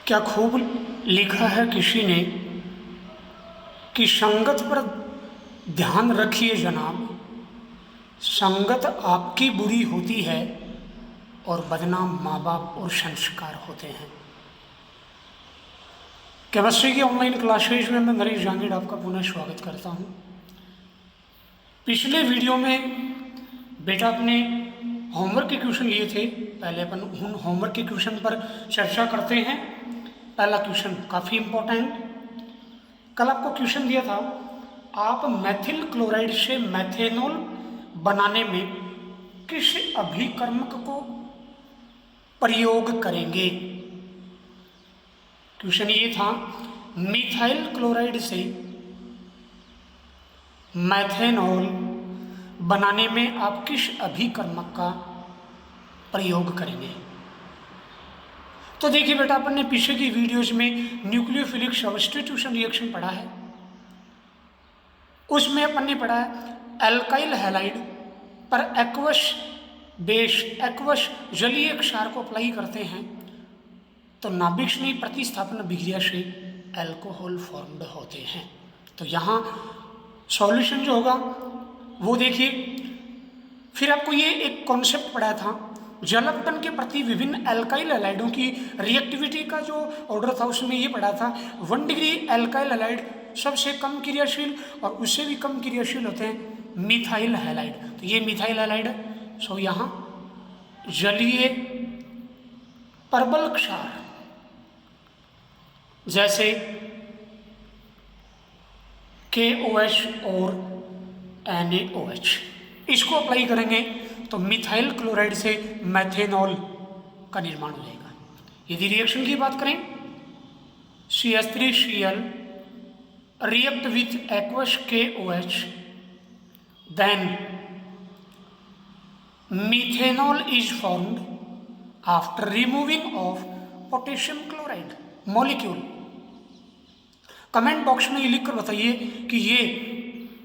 क्या खूब लिखा है किसी ने कि संगत पर ध्यान रखिए जनाब, संगत आपकी बुरी होती है और बदनाम माँ बाप और संस्कार होते हैं। केमिस्ट्री की ऑनलाइन क्लासेज में मैं नरेश जहांगीर आपका पुनः स्वागत करता हूँ। पिछले वीडियो में बेटा अपने होमवर्क के क्वेश्चन लिए थे। पहले अपन उन होमवर्क के क्वेश्चन पर चर्चा करते हैं। पहला क्वेश्चन काफ़ी इम्पोर्टेंट, कल आपको क्वेश्चन दिया था, आप मैथिल क्लोराइड से मैथेनॉल बनाने में किस अभिकर्मक को प्रयोग करेंगे। क्वेश्चन ये था, मिथाइल क्लोराइड से मैथेनॉल बनाने में आप किस अभिकर्मक का प्रयोग करेंगे। तो देखिए बेटा, अपन ने पीछे की वीडियोज में न्यूक्लियोफिलिक सब्स्टिट्यूशन रिएक्शन पढ़ा है। उसमें अपन ने पढ़ा है एल्काइल हैलाइड पर एक्वस बेस एक्वस जलीय क्षार को अप्लाई करते हैं तो नाभिक प्रतिस्थापन अभिक्रिया से अल्कोहल फॉर्म्ड होते हैं। तो यहाँ सॉल्यूशन जो होगा वो देखिए। फिर आपको ये एक कॉन्सेप्ट पढ़ा था, जलपतन के प्रति विभिन्न एल्काइल हैलाइडों की रिएक्टिविटी का जो ऑर्डर था उसमें ये पढ़ा था 1 डिग्री एल्काइल हैलाइड सबसे कम क्रियाशील और उससे भी कम क्रियाशील होते हैं मिथाइल हैलाइड। तो ये मिथाइल हैलाइड है। सो यहाँ जलीय परबल क्षार जैसे KOH और NaOH इसको अप्लाई करेंगे तो मिथाइल क्लोराइड से मैथेनॉल का निर्माण हो जाएगा। यदि रिएक्शन की बात करें, CH3Cl react with aqueous KOH, then methanol is formed after removing of potassium chloride molecule। Comment box में ये लिखकर बताइए कि ये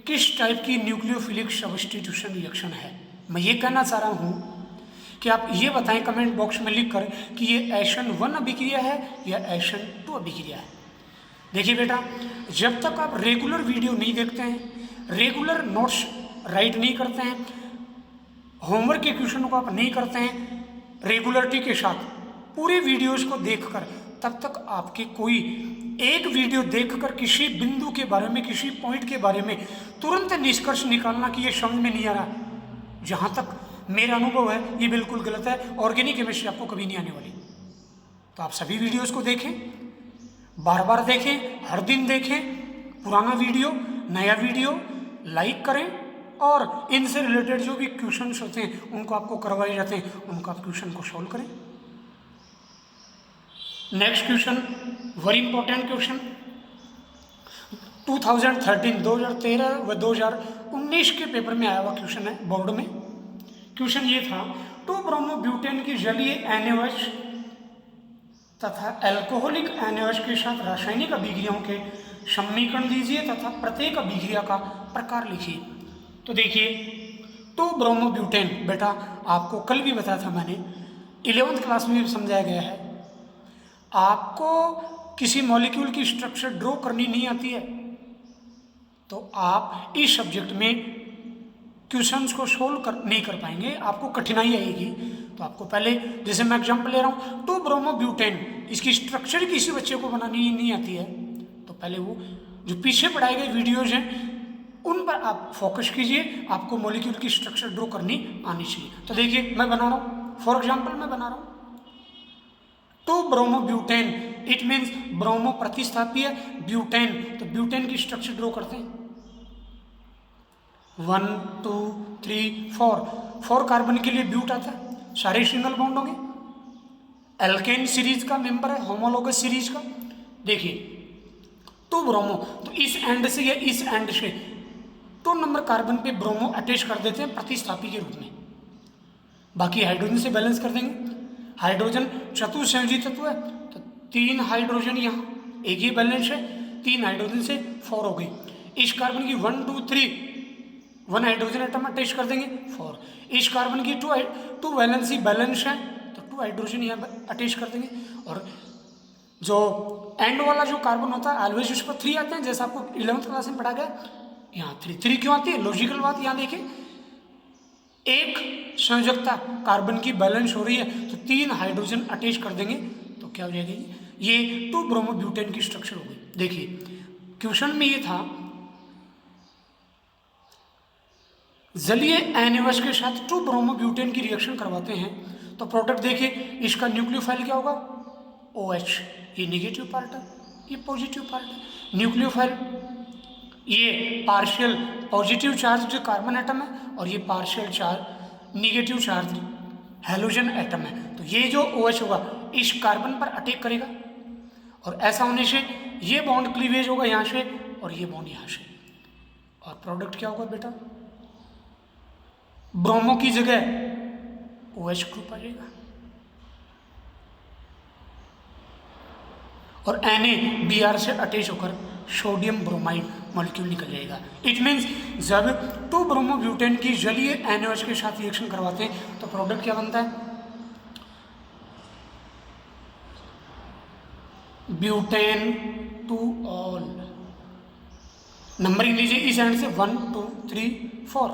किस टाइप की न्यूक्लियोफिलिक सब्स्टिट्यूशन रिएक्शन है। मैं ये कहना चाह रहा हूँ कि आप ये बताएं कमेंट बॉक्स में लिखकर कि ये SN1 अभिक्रिया है या SN2 अभिक्रिया है। देखिए बेटा, जब तक आप रेगुलर वीडियो नहीं देखते हैं, रेगुलर नोट्स राइट नहीं करते हैं, होमवर्क के क्वेश्चन को आप नहीं करते हैं रेगुलरिटी के साथ पूरे वीडियोज़ को देखकर, तब तक आपके कोई एक वीडियो देखकर किसी बिंदु के बारे में, किसी पॉइंट के बारे में तुरंत निष्कर्ष निकालना कि ये समझ में नहीं आ रहा, जहाँ तक मेरा अनुभव है ये बिल्कुल गलत है। ऑर्गेनिक केमिस्ट्री आपको कभी नहीं आने वाली। तो आप सभी वीडियोज़ को देखें, बार बार देखें, हर दिन देखें, पुराना वीडियो नया वीडियो लाइक करें और इनसे रिलेटेड जो भी क्वेश्चंस होते हैं उनको आपको करवाए जाते हैं उनको आप क्वेश्चन को सॉल्व करें। Next question very important question, 2013 व 2019 के पेपर में आया हुआ क्वेश्चन है बोर्ड में। क्वेश्चन ये था, 2-ब्रोमोब्यूटेन की जलीय NaOH तथा अल्कोहलिक NaOH के साथ रासायनिक अभिक्रियाओं के समीकरण दीजिए तथा प्रत्येक अभिक्रिया का प्रकार लिखिए। तो देखिए 2-ब्रोमोब्यूटेन, बेटा आपको कल भी बताया था मैंने, 11th क्लास में भी समझाया गया है। आपको किसी मॉलिक्यूल की स्ट्रक्चर ड्रॉ करनी नहीं आती है तो आप इस सब्जेक्ट में क्वेश्चंस को सोल्व नहीं कर पाएंगे, आपको कठिनाई आएगी। तो आपको पहले, जैसे मैं एग्जांपल ले रहा हूँ 2-ब्रोमोब्यूटेन, इसकी स्ट्रक्चर किसी बच्चे को बनानी नहीं आती है तो पहले वो जो पीछे पढ़ाए गए वीडियोज हैं उन पर आप फोकस कीजिए, आपको मॉलिक्यूल की स्ट्रक्चर ड्रॉ करनी आनी चाहिए। तो देखिए मैं बना रहा हूँ, फॉर एग्जाम्पल मैं बना रहा हूँ 2-ब्रोमोब्यूटेन, इट मीन्स ब्रोमो प्रतिस्थापी है, ब्यूटेन, तो ब्यूटेन की स्ट्रक्चर ड्रॉ करते हैं 1 2 3 4 कार्बन के लिए ब्यूट आता है, सारे सिंगल बॉन्ड होंगे, एल्केन सीरीज का मेंबर है, होमोलोगस सीरीज का। देखिए 2 ब्रोमो, तो इस एंड से या इस एंड से 2 नंबर कार्बन पे ब्रोमो अटैच कर देते हैं प्रतिस्थापी के रूप में, बाकी हाइड्रोजन से बैलेंस कर देंगे। हाइड्रोजन चतुस्संयोजी तत्व है तो 3 हाइड्रोजन यहाँ, एक ही बैलेंस है, 3 हाइड्रोजन से 4 हो गई। इस कार्बन की 1 2 3 1 हाइड्रोजन एटम अटैच कर देंगे 4। इस कार्बन की 2 वैलेंसी बैलेंस है तो 2 हाइड्रोजन यहाँ अटैच कर देंगे और जो एंड वाला जो कार्बन होता है ऑलवेज उस पर 3 आते हैं, जैसा आपको 11th क्लास में पढ़ा गया। यहाँ 3 क्यों आती है? लॉजिकल बात यहाँ देखिए, एक संयोजकता कार्बन की बैलेंस हो रही है तो 3 हाइड्रोजन अटैच कर देंगे तो क्या हो जाएगी? ये 2 ब्रोमोब्यूटेन की स्ट्रक्चर हो गई। देखिए क्वेश्चन में ये था जलीय NaOH के साथ 2 ब्रोमोब्यूटेन की रिएक्शन करवाते हैं तो प्रोडक्ट देखिए, इसका न्यूक्लियोफाइल क्या होगा? OH, ये निगेटिव पार्ट है, ये पॉजिटिव पार्ट है। न्यूक्लियोफाइल ये partial positive charge carbon atom है और ये partial charge negative charge halogen atom है। तो ये जो OH होगा इस कार्बन पर अटैक करेगा और ऐसा होने से ये बॉन्ड क्लीवेज होगा यहाँ से और ये बॉन्ड यहाँ से, और प्रोडक्ट क्या होगा बेटा? ब्रोमो की जगह OH ग्रुप आ जाएगा और NaBr से अटैच होकर सोडियम ब्रोमाइड मॉलिक्यूल निकल जाएगा। इट मीन्स जब 2 ब्रोमोब्यूटेन की जलीय NaOH के साथ रिएक्शन करवाते हैं तो प्रोडक्ट क्या बनता है? Butane two all. नंबरिंग लीजिए इस एंड से 1 2 3 4।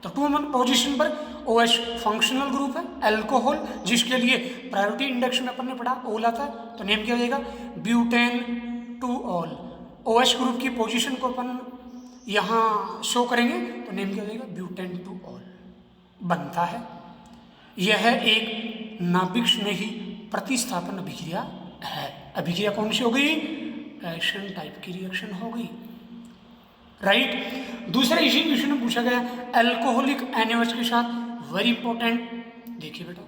तो 2 नंबर पोजीशन पर OH फंक्शनल ग्रुप है, अल्कोहल जिसके लिए प्रायोरिटी इंडेक्स में अपन ने पढ़ा ओल आता है, तो नेम क्या हो जाएगा? Butane two all. OH group की पोजीशन को अपन यहाँ शो करेंगे तो नेम क्या हो जाएगा? ब्यूटेन टू ऑल बनता है। यह एक नाभिक स्नेही प्रतिस्थापन अभिक्रिया है। अभिक्रिया कौन सी हो गई? एशन टाइप की रिएक्शन हो गई, राइट। दूसरा इसी क्वेश्चन में पूछा गया अल्कोहलिक NaOH के साथ, वेरी इंपॉर्टेंट, देखिए बेटा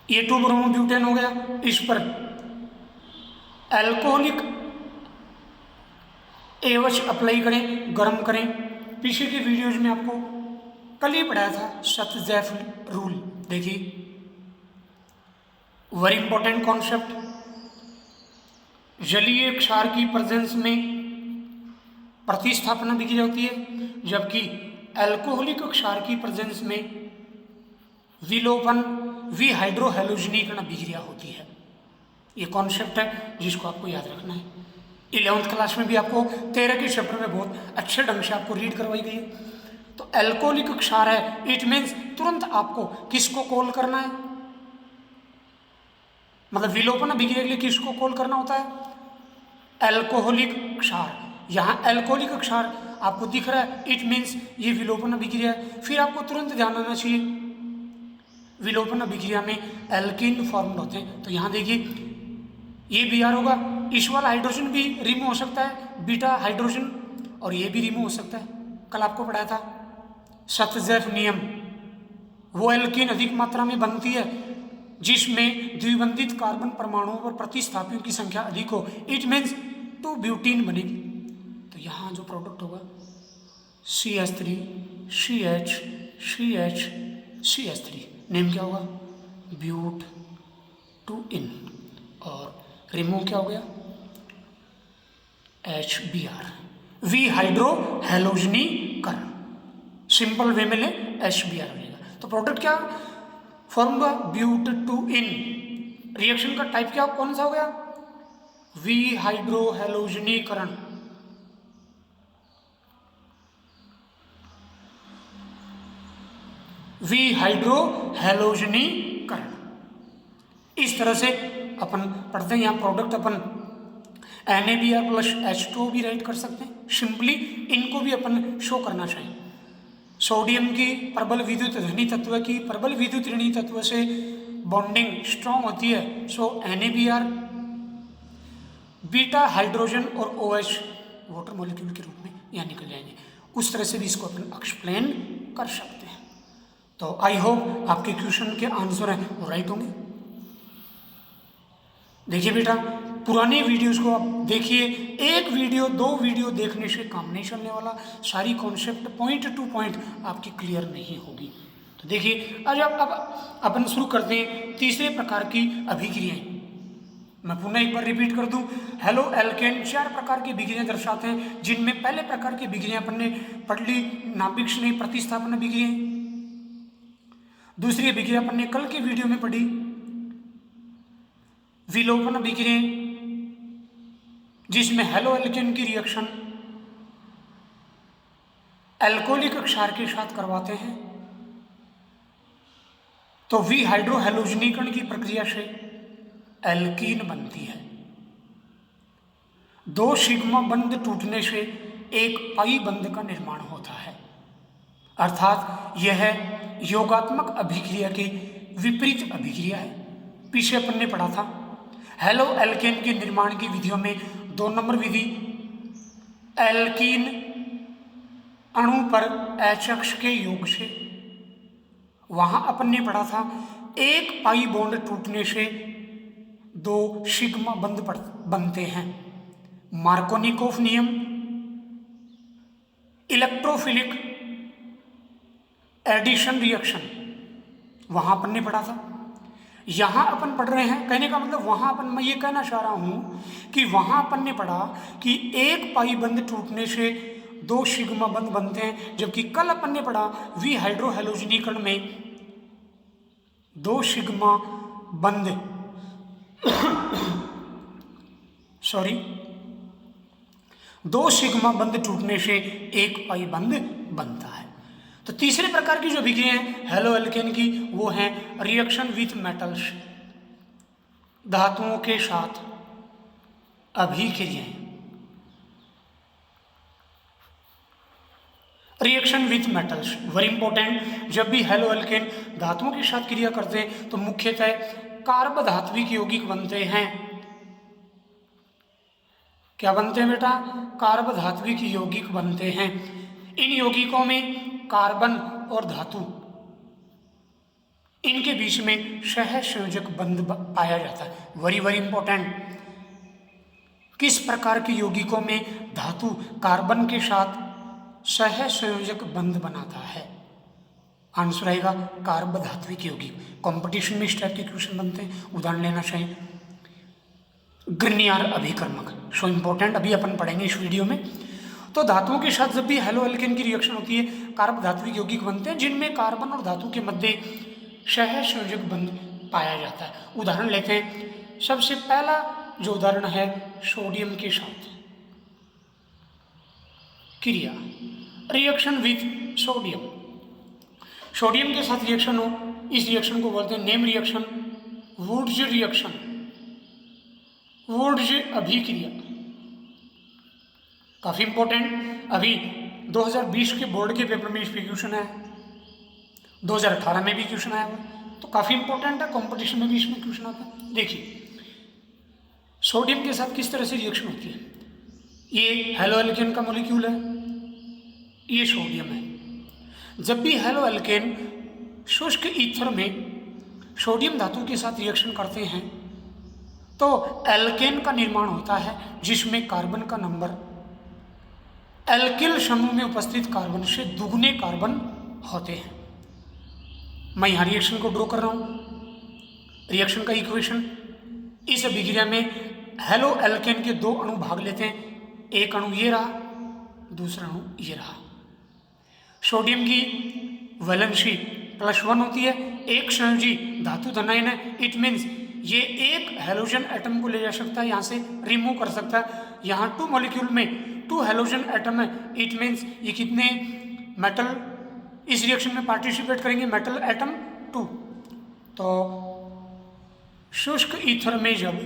ये 2 ब्रोमोब्यूटेन हो गया, इस पर अल्कोहलिक AOH अप्लाई करें, गर्म करें। पीछे के वीडियोज में आपको कल ही पढ़ाया था सतजैफ रूल, देखिए वेरी इंपॉर्टेंट कॉन्सेप्ट। जलीय क्षार की प्रेजेंस में प्रतिस्थापना अभिक्रिया होती है, जबकि अल्कोहलिक क्षार की प्रेजेंस में विलोपन विहाइड्रोहैलोजनीकरण अभिक्रिया होती है। ये कॉन्सेप्ट है जिसको आपको याद रखना है। 11th क्लास में भी आपको 13 के चैप्टर में बहुत अच्छे ढंग से आपको रीड करवाई गई है। तो अल्कोहलिक क्षार है, इट मीन्स तुरंत आपको किसको कॉल करना है? मतलब विलोपन अभिक्रिया के लिए किसको कॉल करना होता है? अल्कोहलिक क्षार। यहाँ अल्कोहलिक क्षार आपको दिख रहा है, इट मीन्स ये विलोपन अभिक्रिया है। फिर आपको तुरंत ध्यान रखना चाहिए विलोपन अभिक्रिया में एल्कीन फॉर्म्ड होते हैं। तो यहाँ देखिए ये Br होगा, इस वाला हाइड्रोजन भी रिमूव हो सकता है, बीटा हाइड्रोजन, और ये भी रिमूव हो सकता है। कल आपको पढ़ाया था सतजैफ नियम, वो एल्कीन अधिक मात्रा में बनती है जिसमें द्विबंधित कार्बन परमाणुओं पर प्रतिस्थापियों की संख्या अधिक हो, इट मीन्स 2 ब्यूटीन बनेगी। तो यहाँ जो प्रोडक्ट होगा CH3 CH CH CH3, name क्या होगा? ब्यूट टू इन, और रिमूव क्या हो गया? HBr, विहाइड्रोहैलोजनीकरण। सिंपल वे में ले HBr हो जाएगा। तो प्रोडक्ट क्या फॉर्म हुआ? But two ene. रिएक्शन का टाइप क्या कौन सा हो गया? विहाइड्रोहैलोजनीकरण। विहाइड्रोहैलोजनीकरण। इस तरह से अपन पढ़ते हैं। यहाँ प्रोडक्ट अपन NaBr प्लस H2O भी राइट कर सकते हैं सिंपली। इनको भी अपन शो करना चाहिए। सोडियम की प्रबल विद्युत धनी तत्व की प्रबल विद्युत ऋणी तत्व से बॉन्डिंग स्ट्रॉन्ग होती है, सो NaBr बीटा हाइड्रोजन और OH वाटर मॉलिक्यूल के रूप में यहाँ निकल जाएंगे। उस तरह से भी इसको अपन एक्सप्लेन कर सकते हैं। तो आई होप आपके क्वेश्चन के आंसर हैं वो राइट होंगे। देखिए बेटा, पुराने वीडियोस को आप देखिए, एक वीडियो 2 वीडियो देखने से काम नहीं चलने वाला। सारी कॉन्सेप्ट पॉइंट टू पॉइंट आपकी क्लियर नहीं होगी। तो देखिए आज अब अपन शुरू करते हैं तीसरे प्रकार की अभिक्रियाएं। मैं पुनः एक बार रिपीट कर दूं, हेलो एल्केन 4 प्रकार की अभिक्रियाएं दर्शाते हैं, जिनमें पहले प्रकार की अभिक्रिया अपन ने पढ़ ली, नाभिक स्नेह प्रतिस्थापन अभिक्रिया। दूसरी अभिक्रिया अपन ने कल की वीडियो में पढ़ी, विलोपन अभिक्रिया, जिसमें हेलो एल्केन की रिएक्शन एल्कोहलिक क्षार के साथ करवाते हैं। तो वी हाइड्रोहेलोजनीकरण की प्रक्रिया से एल्कीन बनती है। 2 सिग्मा बंध टूटने से एक पाई बंध का निर्माण होता है, अर्थात यह योगात्मक अभिक्रिया की विपरीत अभिक्रिया है। पीछे अपन ने पढ़ा था हेलो एल्केन के निर्माण की विधियों में 2 नंबर विधि, एल्कीन अणु पर H अक्ष के योग से, वहां अपन ने पढ़ा था एक पाई बॉन्ड टूटने से 2 सिग्मा बंध बनते हैं। मार्कोनिकोफ नियम, इलेक्ट्रोफिलिक एडिशन रिएक्शन, वहां अपन ने पढ़ा था। यहां अपन पढ़ रहे हैं, कहने का मतलब वहां अपन, मैं ये कहना चाह रहा हूं कि वहां अपन ने पढ़ा कि एक पाई बंध टूटने से 2 सिग्मा बंध बनते हैं, जबकि कल अपन ने पढ़ा वी हाइड्रोहेलोजनीकरण में 2 सिग्मा बंध सॉरी 2 सिग्मा बंध टूटने से एक पाई बंध बनता है। तो तीसरे प्रकार की जो अभिक्रिया है हेलो एल्केन की, वो है रिएक्शन विथ मेटल्स, धातुओं के साथ अभिक्रियाएं। Reaction with metals very important. जब भी हेलो एल्केन धातुओं के साथ क्रिया करते हैं तो मुख्यतः कार्ब धात्विक यौगिक बनते हैं। क्या बनते हैं बेटा? कार्ब धात्विक यौगिक बनते हैं। इन यौगिकों में कार्बन और धातु, इनके बीच में सहसंयोजक बंध पाया जाता है। Very very important. किस प्रकार के यौगिकों में धातु कार्बन के साथ सहसंयोजक बंध बनाता है? आंसर आएगा कार्ब धात्विक यौगिक। कंपटीशन में इस टाइप के क्वेश्चन बनते हैं, उदाहरण लेना चाहिए। ग्रिग्नियर अभिकर्मक, सो इंपॉर्टेंट, अभी अपन पढ़ेंगे इस वीडियो में। तो धातुओं के साथ जब भी हेलो एल्केन की रिएक्शन होती है, कार्ब धात्विक यौगिक बनते हैं, जिनमें कार्बन और धातु के मध्य सहसंयोजक बंध पाया जाता है। उदाहरण लेते हैं। सबसे पहला जो उदाहरण है सोडियम के साथ क्रिया, रिएक्शन विथ सोडियम। सोडियम के साथ रिएक्शन हो, इस रिएक्शन को बोलते हैं name reaction, Wurtz reaction, Wurtz अभिक्रिया। काफी इंपॉर्टेंट। अभी 2020 के बोर्ड के पेपर में इस पे क्वेश्चन है, 2018 में भी क्वेश्चन आया हुआ, तो काफी इंपॉर्टेंट है। कंपटीशन में भी इसमें क्वेश्चन आता है। देखिए सोडियम के साथ किस तरह से रिएक्शन होती है। ये हेलो एल्केन का मॉलिक्यूल है, ये सोडियम है। जब भी हेलो एल्केन शुष्क ईथर में सोडियम धातु के साथ रिएक्शन करते हैं तो एल्केन का निर्माण होता है, जिसमें कार्बन का नंबर एल्किल समूह में उपस्थित कार्बन से दुगने कार्बन होते हैं। मैं यहाँ रिएक्शन को ड्रॉ कर रहा हूँ। रिएक्शन का इक्वेशन, इस अभिक्रिया में हेलो एल्केन के 2 अणु भाग लेते हैं। एक अणु ये रहा, दूसरा अणु ये रहा। सोडियम की वैलेंसी +1 होती है, एक संयोजी धातु धनायन है। इट मीन्स ये एक हेलोजन एटम को ले जा सकता है, यहाँ से रिमूव कर सकता है। यहाँ 2 मॉलिक्यूल में 2 हेलोजन एटम है। इट मीन्स ये कितने मेटल इस रिएक्शन में पार्टिसिपेट करेंगे? Metal atom 2। तो शुष्क ईथर में जब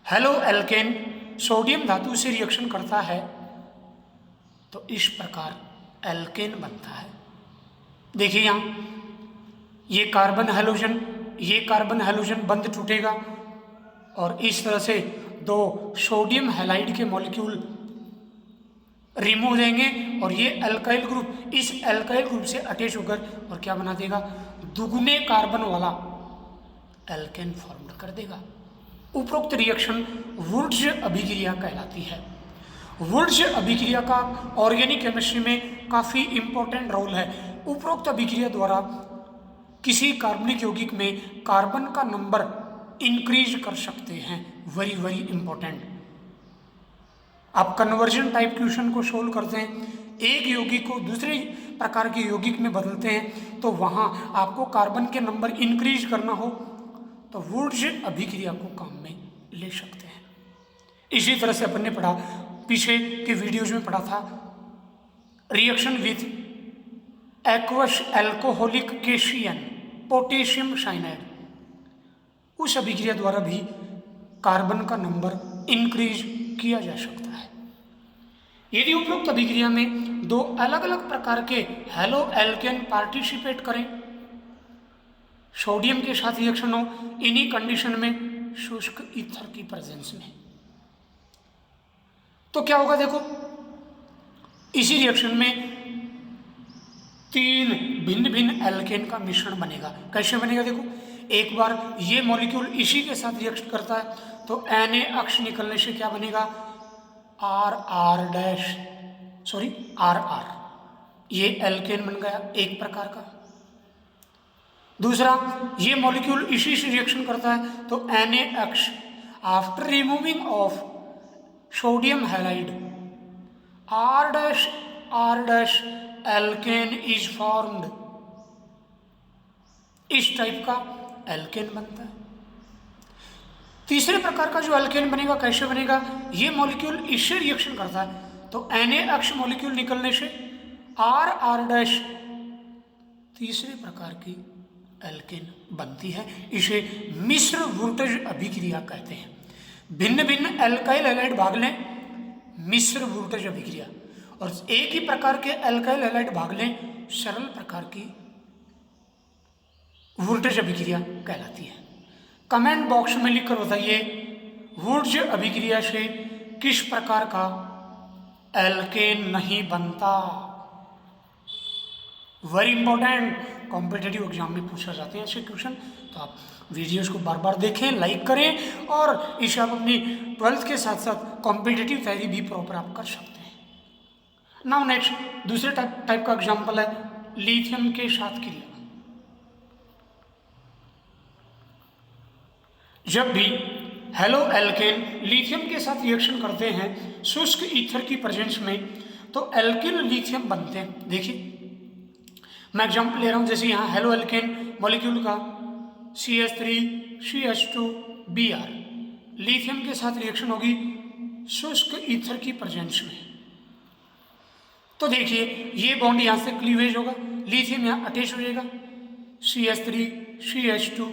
हेलो एल्केन सोडियम धातु से रिएक्शन करता है तो इस प्रकार एल्केन बनता है। देखिए यहाँ ये कार्बन हैलोजन, ये कार्बन हैलोजन बंध टूटेगा और इस तरह से 2 सोडियम हैलाइड के मॉलिक्यूल रिमूव हो जाएंगे और ये अल्काइल ग्रुप इस अल्काइल ग्रुप से अटैच होकर और क्या बना देगा? दुगने कार्बन वाला एल्केन फॉर्म कर देगा। उपरोक्त रिएक्शन वुड्स अभिक्रिया कहलाती है। वुड्स अभिक्रिया का ऑर्गेनिक केमिस्ट्री में काफ़ी इंपॉर्टेंट रोल है। उपरोक्त अभिक्रिया द्वारा किसी कार्बनिक यौगिक में कार्बन का नंबर इंक्रीज कर सकते हैं। Very very important. आप कन्वर्जन टाइप क्वेश्चन को सोल्व करते हैं, एक यौगिक को दूसरे प्रकार के यौगिक में बदलते हैं, तो वहाँ आपको कार्बन के नंबर इंक्रीज करना हो तो वुड्स अभिक्रिया को काम में ले सकते हैं। इसी तरह से अपन ने पढ़ा, पीछे के वीडियोज में पढ़ा था, reaction with aqueous alcoholic KCN potassium cyanide, उस अभिक्रिया द्वारा भी कार्बन का नंबर इंक्रीज किया जा सकता है। यदि उपरोक्त अभिक्रिया में दो अलग अलग प्रकार के हैलो एल्केन पार्टिसिपेट करें, सोडियम के साथ रिएक्शन हो, इन्हीं कंडीशन में शुष्क ईथर की प्रेजेंस में, तो क्या होगा देखो, इसी रिएक्शन में तीन भिन्न भिन्न एल्केन का मिश्रण बनेगा। कैसे बनेगा देखो, एक बार ये मॉलिक्यूल इसी के साथ रिएक्ट करता है तो Na अक्ष निकलने से क्या बनेगा, RR, ये एल्केन बन गया एक प्रकार का। दूसरा, ये मॉलिक्यूल इसी से रिएक्शन करता है तो Na अक्ष, after removing of sodium halide R' alkane is formed, इस टाइप का एल्केन बनता है। तीसरे प्रकार का जो एल्केन बनेगा, कैसे बनेगा, ये मॉलिक्यूल इससे रिएक्शन करता है तो Na अक्ष मॉलिक्यूल निकलने से RR' तीसरे प्रकार की एल्केन बनती है। इसे मिश्र वुर्टेज अभिक्रिया कहते हैं। भिन्न भिन्न एल्काइल हैलाइड भाग लें, मिश्र वुर्टेज अभिक्रिया, और एक ही प्रकार के एल्काइल हैलाइड भाग लें, सरल प्रकार की वुर्टेज अभिक्रिया कहलाती है। कमेंट बॉक्स में लिखकर बताइए, वुर्टेज अभिक्रिया से किस प्रकार का एल्केन नहीं बनता। वेरी इंपॉर्टेंट, कॉम्पिटेटिव एग्जाम में पूछा जाते हैं ऐसे क्वेश्चन, तो आप वीडियोस को बार बार देखें, लाइक करें, और इसे आप अपनी 12th के साथ साथ कॉम्पिटेटिव तैयारी भी प्रॉपर आप कर सकते हैं। नाउ नेक्स्ट, दूसरे टाइप का एग्जाम्पल है लिथियम के साथ क्रिया। जब भी हेलो एल्केन लिथियम के साथ रिएक्शन करते हैं शुष्क ईथर की प्रेजेंस में, तो एल्किल लिथियम बनते हैं। देखिए मैं एग्जाम्पल ले रहा हूँ, जैसे यहाँ हेलो एल्केन मॉलिक्यूल का CH3CH2Br लिथियम के साथ रिएक्शन होगी शुष्क ईथर की प्रेजेंस में, तो देखिए ये बॉन्ड यहाँ से क्लीवेज होगा, लिथियम यहाँ अटैच हो जाएगा, CH3CH2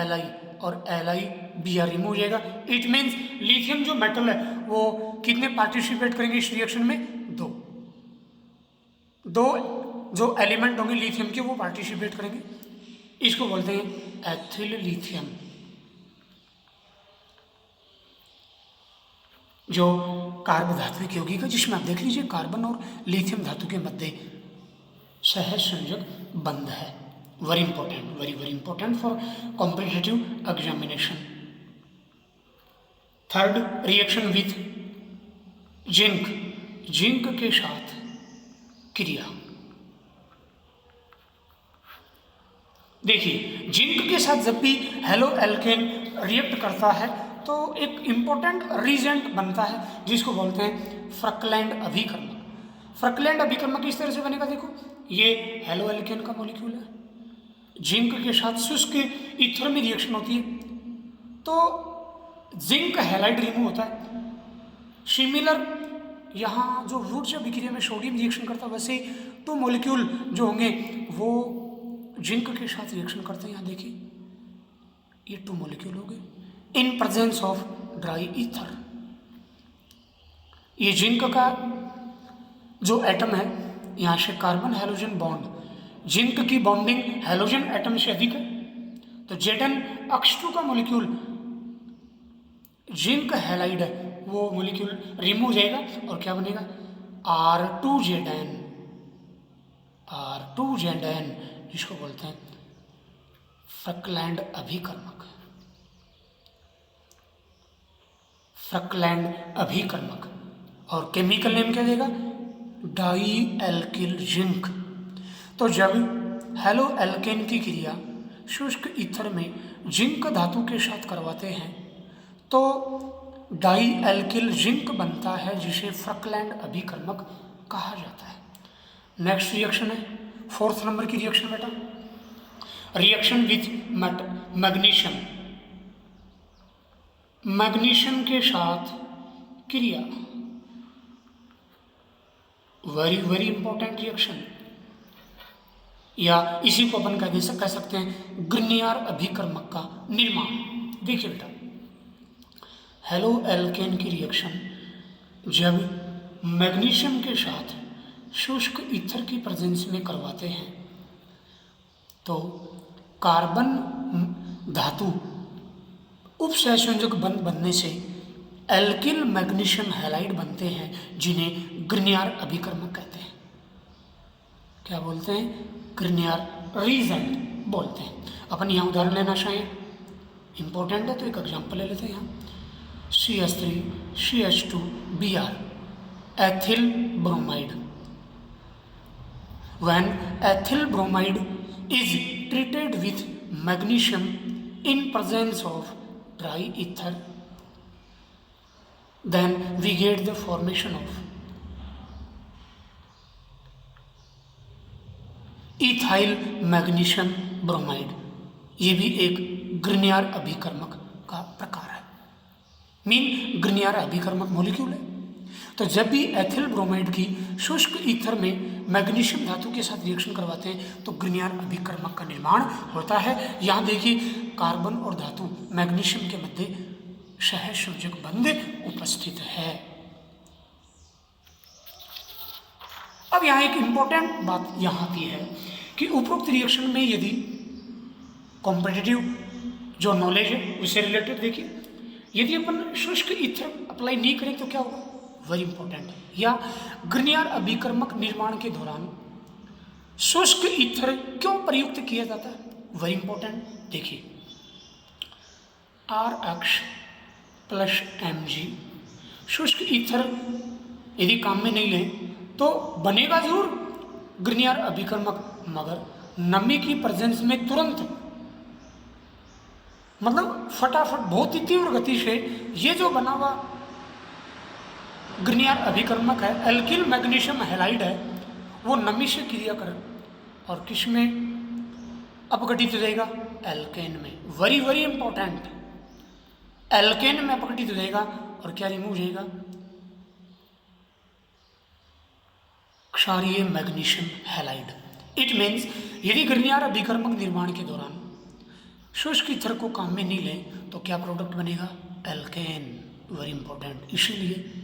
Li और LiBr रिमूव हो जाएगा। इट मीन्स लिथियम जो मेटल है वो कितने पार्टिसिपेट करेंगे इस रिएक्शन में, दो जो एलिमेंट होंगे लिथियम के वो पार्टिसिपेट करेंगे। इसको बोलते हैं एथिल लिथियम। जो कार्ब धातु की होगी, जिसमें आप देख लीजिए कार्बन और लिथियम धातु के मध्य सहज संयोजक बंध है। Very important, very very important for competitive examination. Third, reaction with zinc, zinc के साथ क्रिया। देखिए जिंक के साथ जब भी हेलो एल्केन रिएक्ट करता है तो एक इंपॉर्टेंट रीजेंट बनता है जिसको बोलते हैं फ्रकलैंड अभिकर्मक। फ्रकलैंड अभिकर्मक किस तरह से बनेगा, देखो ये हेलो एल्केन का मॉलिक्यूल है, जिंक के साथ शुष्क ईथर में रिएक्शन होती है तो जिंक हैलाइड रिमूव होता है। सिमिलर यहाँ जो वुड्स अभिक्रिया में सोडियम रिएक्शन करता है, वैसे तो मॉलिक्यूल जो होंगे वो जिंक के साथ रिएक्शन करते हैं। यहाँ देखिए ये 2 मॉलिक्यूल हो गए in presence of dry ether. ये जिंक का जो एटम है, यहाँ से कार्बन हेलोजन बॉन्ड, जिंक की बॉन्डिंग हेलोजन एटम से अधिक है, तो Zn H2 का मॉलिक्यूल जिंक हैलाइड है, वो मॉलिक्यूल रिमूव जाएगा और क्या बनेगा R2Zn, जिसको बोलते हैं फ्रकलैंड अभिकर्मक। फ्रकलैंड अभिकर्मक और केमिकल नेम क्या देगा, डाई एल्किल जिंक। तो जब हेलो एल्केन की क्रिया शुष्क ईथर में जिंक धातु के साथ करवाते हैं तो डाई एल्किल जिंक बनता है, जिसे फ्रकलैंड अभिकर्मक कहा जाता है। नेक्स्ट रिएक्शन है 4th नंबर की रिएक्शन बेटा, रिएक्शन विथ मैग्नीशियम। मैग्नीशियम के साथ क्रिया, वेरी वेरी इंपॉर्टेंट रिएक्शन, या इसी को अपन कह सकते हैं ग्रिनियर अभिकर्मक का निर्माण। देखिए बेटा, हेलो एल्केन की रिएक्शन जब मैग्नीशियम के साथ शुष्क ईथर की प्रेजेंस में करवाते हैं तो कार्बन धातु उपसहसंयोजक बनने से एल्किल मैग्नीशियम हैलाइड बनते हैं, जिन्हें ग्रिनियर अभिकर्मक कहते हैं। क्या बोलते हैं? ग्रिनियर रीजेंट बोलते हैं। अपन यहाँ उदाहरण लेना चाहें, इंपॉर्टेंट है तो एक एग्जाम्पल ले लेते हैं यहाँ। CH3 CH2 Br ethyl bromide. When ethyl bromide is treated with magnesium in presence of dry ether, then we get the formation of ethyl magnesium bromide। ये भी एक ग्रिनियर अभिकर्मक का प्रकार है, मीन ग्रिनियर अभिकर्मक मॉलिक्यूल है। तो जब भी एथिल ब्रोमाइड की शुष्क ईथर में मैग्नीशियम धातु के साथ रिएक्शन करवाते हैं तो ग्रिनियर अभिकर्मक का निर्माण होता है। यहाँ देखिए कार्बन और धातु मैग्नीशियम के मध्य सहसंयोजक बंध उपस्थित है। अब यहाँ एक इंपॉर्टेंट बात यहाँ आती है कि उपरोक्त रिएक्शन में यदि कॉम्पिटिटिव जो नॉलेज है उससे रिलेटेड देखिए, यदि अपन शुष्क ईथर अप्लाई नहीं करें तो क्या होगा? Very important. या ग्रिनियर अभिकर्मक निर्माण के दौरान शुष्क ईथर क्यों प्रयुक्त किया जाता है? Very important. देखिए RH + Mg शुष्क ईथर यदि काम में नहीं लें तो बनेगा जरूर ग्रिनियर अभिकर्मक, मगर नमी की प्रेजेंस में तुरंत, मतलब फटाफट बहुत ही तीव्र गति से ये जो बना हुआ ग्रिनियर अभिकर्मक है, एल्किल मैग्नीशियम हैलाइड है, वो नमी से क्रिया कर और किस में अपघटित हो जाएगा? एल्केन में। वेरी वेरी इंपॉर्टेंट, एल्केन में अपघटित हो जाएगा और क्या रिमूव हो जाएगा? क्षारीय मैग्नीशियम हैलाइड। इट मीन्स यदि ग्रिनियर अभिकर्मक निर्माण के दौरान शुष्क ईथर को काम में नहीं लें तो क्या प्रोडक्ट बनेगा? एल्केन। Very important. इसीलिए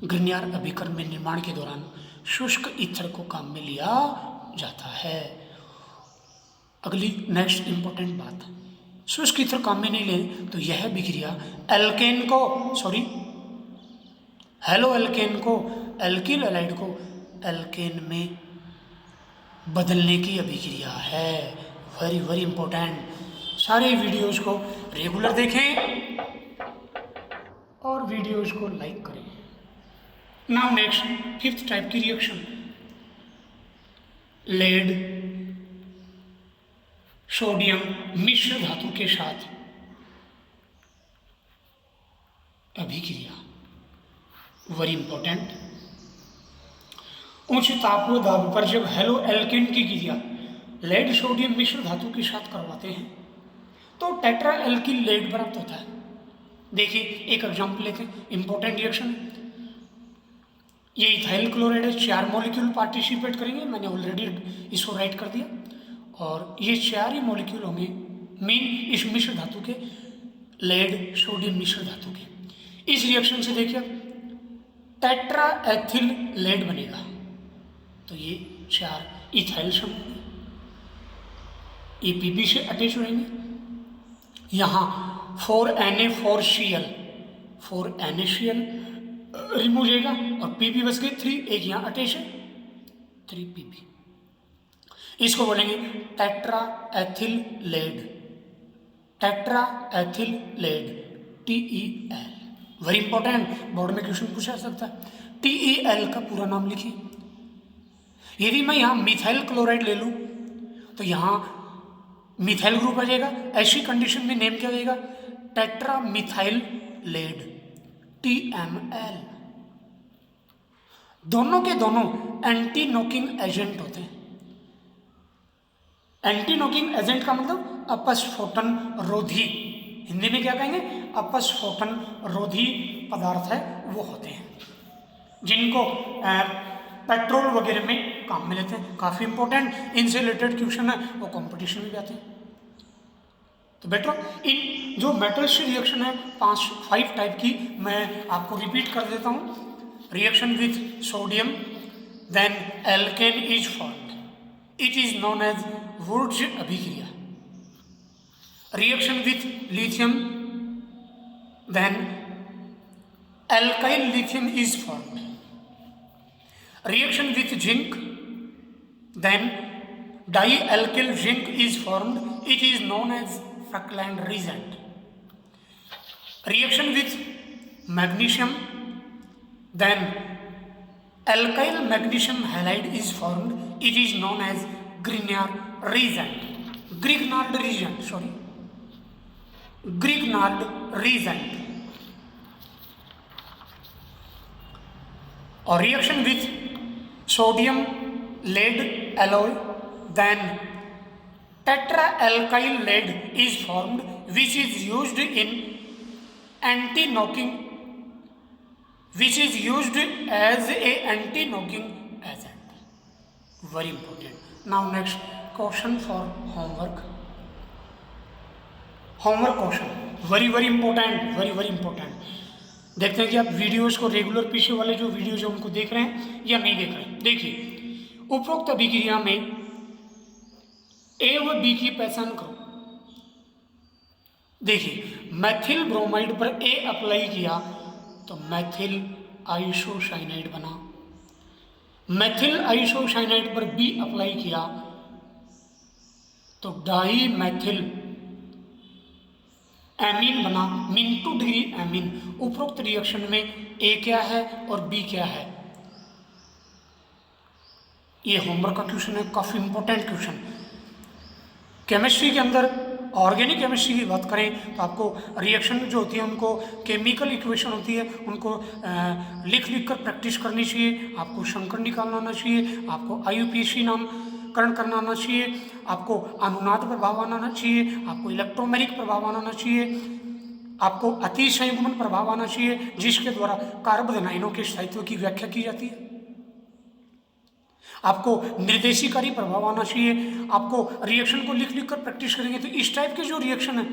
ग्रिनियर अभिकर्मक में निर्माण के दौरान शुष्क ईथर को काम में लिया जाता है। अगली नेक्स्ट इंपॉर्टेंट बात, शुष्क ईथर काम में नहीं लें तो यह अभिक्रिया एल्केन को, सॉरी हेलो एल्केन को, एल्किल हैलाइड को एल्केन में बदलने की अभिक्रिया है। Very very important. सारे वीडियोज को रेगुलर देखें और वीडियोज को लाइक करें। नाउ नेक्स्ट 5th टाइप की रिएक्शन, लेड सोडियम मिश्र धातु के साथ अभिक्रिया। Very important. उच्च ताप व दाब पर जब हेलो एल्केन की क्रिया लेड सोडियम मिश्र धातु के साथ करवाते हैं तो टेट्रा एल्किल लेड प्राप्त होता है। देखिए एक एग्जाम्पल लेते हैं, इंपॉर्टेंट रिएक्शन। ये इथाइल क्लोराइड है, 4 मॉलिक्यूल पार्टिसिपेट करेंगे, मैंने ऑलरेडी इसको राइट कर दिया, और ये 4 ही मॉलिक्यूल होंगे मीन इस मिश्र धातु के, लेड सोडियम मिश्र धातु के। इस रिएक्शन से देखिए टेट्रा एथिल लेड बनेगा, तो ये 4 इथाइल समूह EPP से अटैच हो जाएंगे। यहाँ 4Na4Cl रिमूव जाएगा और PP बस गए 3, एक यहाँ अटैच है 3PP। इसको बोलेंगे tetra ethyl lead, tetra ethyl lead TEL। Very important, board में क्वेश्चन पूछा जा सकता है। TEL का पूरा नाम लिखिए। यदि मैं यहाँ मिथाइल क्लोराइड ले लूँ तो यहाँ मिथाइल ग्रुप आ जाएगा। ऐसी कंडीशन में नेम क्या रहेगा, टेट्रा मिथाइल लेड, TML। दोनों के दोनों एंटी नॉकिंग एजेंट होते हैं। एंटी नॉकिंग एजेंट का मतलब अपस्फोटन रोधी, हिंदी में क्या कहेंगे, अपस्फोटन रोधी पदार्थ है वो होते हैं, जिनको पेट्रोल वगैरह में काम में लेते हैं। काफ़ी इंपॉर्टेंट इनसे रिलेटेड क्वेश्चन है, वो कंपटीशन में भी आते हैं। तो बेटा इन जो मेटल्स की रिएक्शन है 5 टाइप की, मैं आपको रिपीट कर देता हूँ। Reaction with sodium, then alkane is formed, it is known as Wurtz अभिक्रिया। Reaction with lithium, then alkyl lithium is formed. Reaction with zinc, then dialkyl zinc is formed. It is known as Falkland reagent. Reaction with magnesium, then alkyl magnesium halide is formed. It is known as Grignard reagent. Grignard reagent, sorry. Grignard reagent. Or reaction with sodium lead alloy, then tetraalkyl lead is formed, which is used in anti-knocking, which is used as a anti-knocking agent. Very important. Now next question for homework. Homework question very important, very important. देखते हैं कि आप videos को regular पीछे वाले जो videos हैं उनको देख रहे हैं या नहीं देख रहे हैं। देखिए, उपरोक्त अभिक्रिया में ए व बी की पहचान करो। देखिए, मैथिल ब्रोमाइड पर ए अप्लाई किया तो मैथिल आइसोसाइनाइड बना। मैथिल आइसोसाइनाइड पर बी अप्लाई किया तो डाई मैथिल एमीन बना, मिंटू डिग्री एमीन। उपरोक्त रिएक्शन में ए क्या है और बी क्या है, ये होमवर्क का क्वेश्चन है, काफ़ी इंपॉर्टेंट क्वेश्चन। केमिस्ट्री के अंदर ऑर्गेनिक केमिस्ट्री की बात करें तो आपको रिएक्शन जो होती है उनको केमिकल इक्वेशन होती है उनको लिख कर प्रैक्टिस करनी चाहिए। आपको शंकर निकालना आना चाहिए, आपको IUPAC नामकरण करना आना चाहिए, आपको अनुनाद प्रभाव आना चाहिए, आपको इलेक्ट्रोमेरिक प्रभाव आना चाहिए, आपको अतिसंयुग्मन प्रभाव आना चाहिए जिसके द्वारा कार्बोनाइनों के स्थायित्व की व्याख्या की जाती है। आपको निर्देशीकारी प्रभाव आना चाहिए। आपको रिएक्शन को लिख कर प्रैक्टिस करेंगे तो इस टाइप के जो रिएक्शन है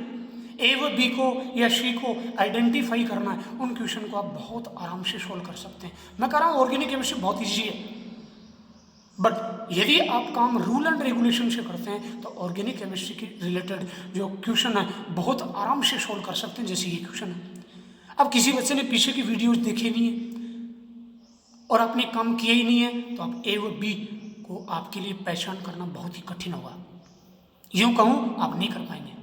ए व बी को या सी को आइडेंटिफाई करना है, उन क्वेश्चन को आप बहुत आराम से सोल्व कर सकते हैं। मैं कह रहा हूँ ऑर्गेनिक केमिस्ट्री बहुत ईजी है, बट यदि आप काम रूल एंड रेगुलेशन से करते हैं तो ऑर्गेनिक केमिस्ट्री के रिलेटेड जो क्वेश्चन है बहुत आराम से सोल्व कर सकते हैं, जैसे ये क्वेश्चन है। अब किसी बच्चे ने पीछे की वीडियोज देखे नहीं है और आपने काम किया ही नहीं है तो आप ए व बी को आपके लिए पहचान करना बहुत ही कठिन होगा, यूं कहूं आप नहीं कर पाएंगे।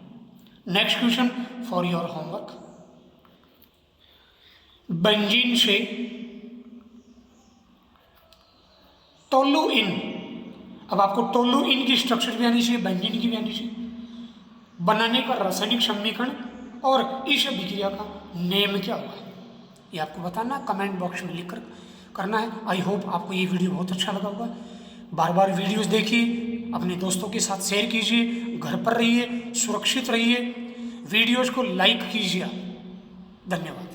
Next question for your homework, benzene से टोलुइन, अब आपको टोलुइन की स्ट्रक्चर भी आनी चाहिए, बेंजीन की भी आनी चाहिए, बनाने का रासायनिक समीकरण और इस अभिक्रिया का नेम क्या होगा ये आपको बताना, कमेंट बॉक्स में लिख कर करना है। आई होप आपको ये वीडियो बहुत अच्छा लगा होगा। बार बार वीडियोस देखिए, अपने दोस्तों के साथ शेयर कीजिए, घर पर रहिए, सुरक्षित रहिए, वीडियोस को लाइक कीजिए। धन्यवाद।